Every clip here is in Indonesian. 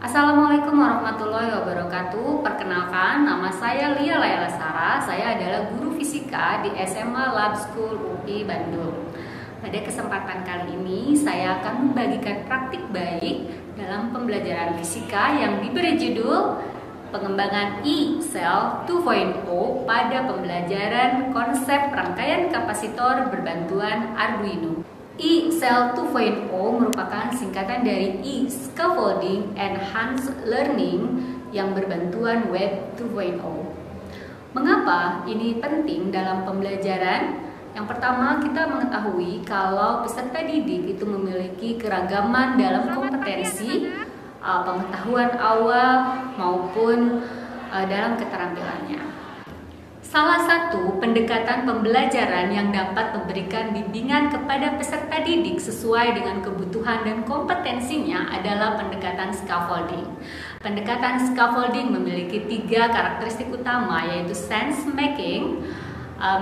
Assalamualaikum warahmatullahi wabarakatuh. Perkenalkan, nama saya Lia Laila Sara. Saya adalah guru fisika di SMA Lab School UI Bandung. Pada kesempatan kali ini, saya akan membagikan praktik baik dalam pembelajaran fisika yang diberi judul pengembangan E-Cell 2.0 pada pembelajaran konsep rangkaian kapasitor berbantuan Arduino. E-Cell 2.0 merupakan singkatan dari E-Scaffolding Enhanced Learning yang berbantuan Web 2.0. Mengapa ini penting dalam pembelajaran? Yang pertama, kita mengetahui kalau peserta didik itu memiliki keragaman dalam kompetensi, pengetahuan awal maupun dalam keterampilannya. Salah satu pendekatan pembelajaran yang dapat memberikan bimbingan kepada peserta didik sesuai dengan kebutuhan dan kompetensinya adalah pendekatan scaffolding. Pendekatan scaffolding memiliki 3 karakteristik utama, yaitu sense making,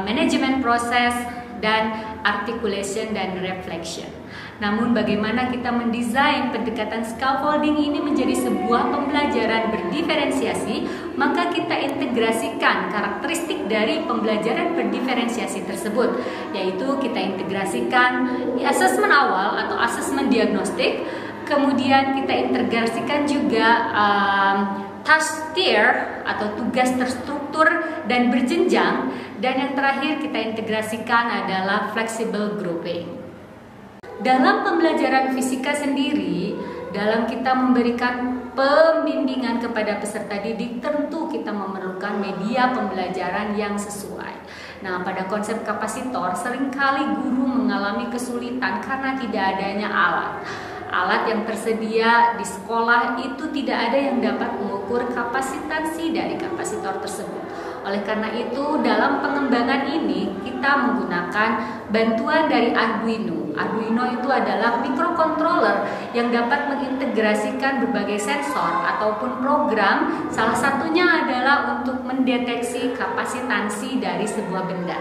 management process, dan articulation dan reflection. Namun bagaimana kita mendesain pendekatan scaffolding ini menjadi sebuah pembelajaran berdiferensiasi, maka kita integrasikan karakteristik dari pembelajaran berdiferensiasi tersebut, yaitu kita integrasikan asesmen awal atau asesmen diagnostik, kemudian kita integrasikan juga task tier atau tugas terstruktur dan berjenjang, dan yang terakhir kita integrasikan adalah flexible grouping. Dalam pembelajaran fisika sendiri, dalam kita memberikan pembimbingan kepada peserta didik, tentu kita memerlukan media pembelajaran yang sesuai. Nah, pada konsep kapasitor, seringkali guru mengalami kesulitan karena tidak adanya alat. Alat yang tersedia di sekolah itu tidak ada yang dapat mengukur kapasitansi dari kapasitor tersebut. Oleh karena itu, dalam pengembangan ini kita menggunakan bantuan dari Arduino. Arduino itu adalah microcontroller yang dapat mengintegrasikan berbagai sensor ataupun program. Salah satunya adalah untuk mendeteksi kapasitansi dari sebuah benda.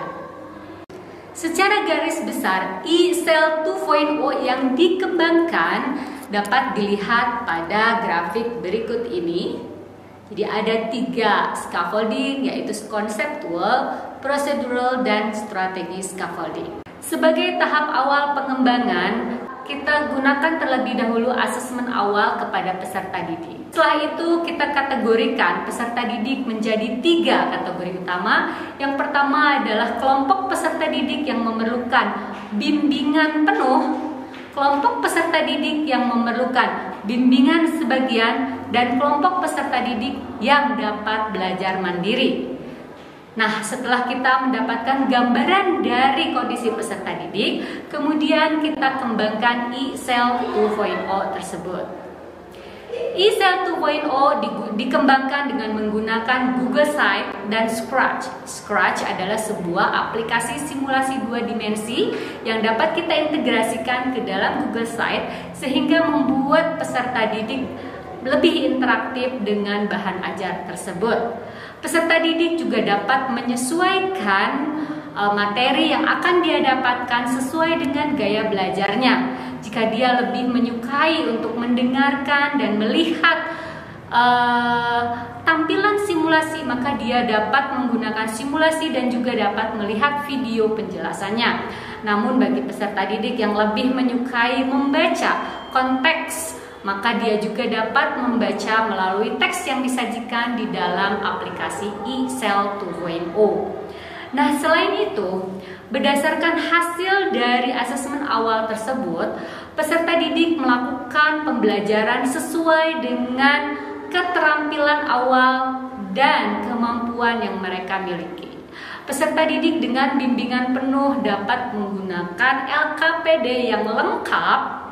Secara garis besar, E-Cell 2.0 yang dikembangkan dapat dilihat pada grafik berikut ini. Jadi ada 3 scaffolding, yaitu conceptual, procedural, dan strategi scaffolding. Sebagai tahap awal pengembangan, kita gunakan terlebih dahulu asesmen awal kepada peserta didik. Setelah itu kita kategorikan peserta didik menjadi 3 kategori utama. Yang pertama adalah kelompok peserta didik yang memerlukan bimbingan penuh, kelompok peserta didik yang memerlukan bimbingan sebagian, dan kelompok peserta didik yang dapat belajar mandiri. Nah, setelah kita mendapatkan gambaran dari kondisi peserta didik, kemudian kita kembangkan E-Cell 2.0 tersebut. E-Cell 2.0 dikembangkan dengan menggunakan Google Sites dan Scratch. Scratch adalah sebuah aplikasi simulasi 2 dimensi yang dapat kita integrasikan ke dalam Google Sites sehingga membuat peserta didik lebih interaktif dengan bahan ajar tersebut. Peserta didik juga dapat menyesuaikan materi yang akan dia dapatkan sesuai dengan gaya belajarnya. Jika dia lebih menyukai untuk mendengarkan dan melihat tampilan simulasi, maka dia dapat menggunakan simulasi dan juga dapat melihat video penjelasannya. Namun bagi peserta didik yang lebih menyukai membaca konteks, maka dia juga dapat membaca melalui teks yang disajikan di dalam aplikasi E-Cell 2.0. Nah, selain itu, berdasarkan hasil dari asesmen awal tersebut, peserta didik melakukan pembelajaran sesuai dengan keterampilan awal dan kemampuan yang mereka miliki. Peserta didik dengan bimbingan penuh dapat menggunakan LKPD yang lengkap.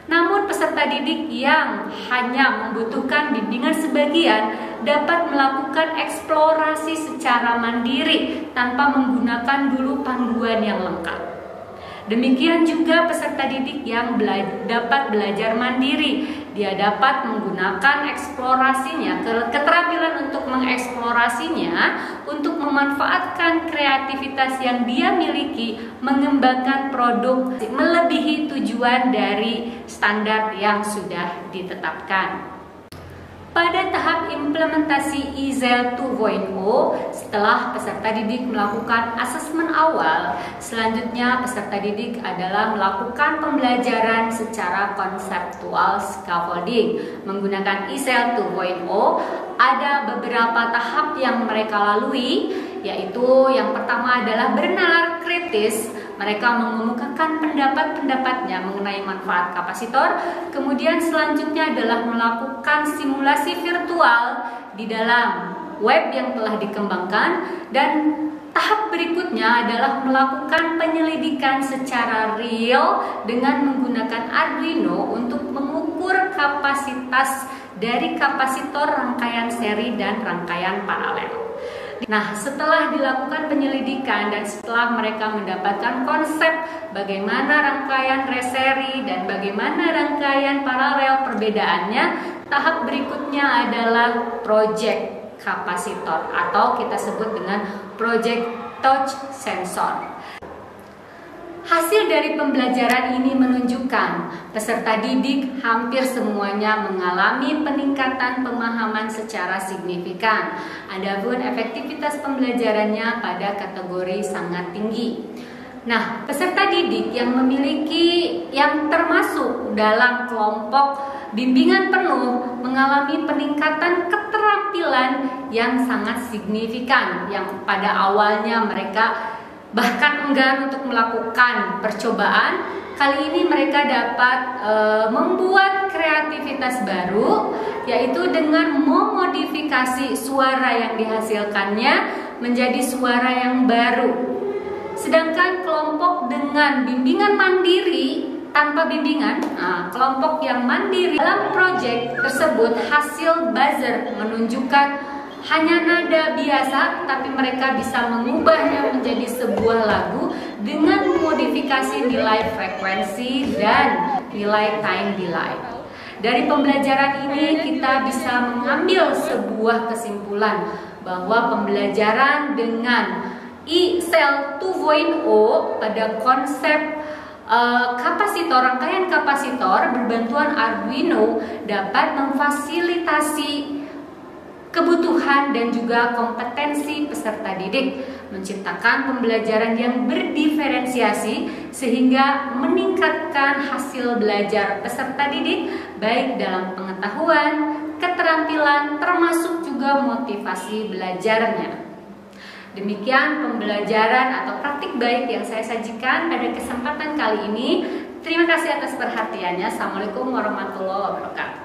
Namun peserta didik yang hanya membutuhkan bimbingan sebagian dapat melakukan eksplorasi secara mandiri tanpa menggunakan dulu panduan yang lengkap. Demikian juga peserta didik yang dapat belajar mandiri. Dia dapat menggunakan eksplorasinya, keterampilan untuk mengeksplorasinya, untuk memanfaatkan kreativitas yang dia miliki, mengembangkan produk melebihi tujuan dari standar yang sudah ditetapkan. Pada tahap implementasi ISEL 2.0, setelah peserta didik melakukan asesmen awal, selanjutnya peserta didik adalah melakukan pembelajaran secara konseptual scaffolding. Menggunakan ISEL 2.0, ada beberapa tahap yang mereka lalui, yaitu yang pertama adalah bernalar kritis. Mereka mengemukakan pendapat-pendapatnya mengenai manfaat kapasitor. Kemudian selanjutnya adalah melakukan simulasi virtual di dalam web yang telah dikembangkan. Dan tahap berikutnya adalah melakukan penyelidikan secara real dengan menggunakan Arduino untuk mengukur kapasitas dari kapasitor rangkaian seri dan rangkaian paralel. Nah, setelah dilakukan penyelidikan dan setelah mereka mendapatkan konsep bagaimana rangkaian reseri dan bagaimana rangkaian paralel perbedaannya, tahap berikutnya adalah project kapasitor atau kita sebut dengan project touch sensor. Hasil dari pembelajaran ini menunjukkan peserta didik hampir semuanya mengalami peningkatan pemahaman secara signifikan. Adapun efektivitas pembelajarannya pada kategori sangat tinggi. Nah, peserta didik yang termasuk dalam kelompok bimbingan penuh mengalami peningkatan keterampilan yang sangat signifikan, yang pada awalnya mereka bahkan enggan untuk melakukan percobaan. Kali ini mereka dapat membuat kreativitas baru, yaitu dengan memodifikasi suara yang dihasilkannya menjadi suara yang baru. Sedangkan kelompok dengan bimbingan mandiri tanpa bimbingan, kelompok yang mandiri dalam proyek tersebut hasil buzzer menunjukkan hanya nada biasa, tapi mereka bisa mengubahnya menjadi sebuah lagu dengan modifikasi nilai frekuensi dan nilai time delay. Dari pembelajaran ini kita bisa mengambil sebuah kesimpulan bahwa pembelajaran dengan ISEL 2.0 pada konsep kapasitor, rangkaian kapasitor berbantuan Arduino dapat memfasilitasi kebutuhan dan juga kompetensi peserta didik, menciptakan pembelajaran yang berdiferensiasi sehingga meningkatkan hasil belajar peserta didik baik dalam pengetahuan, keterampilan, termasuk juga motivasi belajarnya. Demikian pembelajaran atau praktik baik yang saya sajikan pada kesempatan kali ini. Terima kasih atas perhatiannya. Assalamualaikum warahmatullahi wabarakatuh.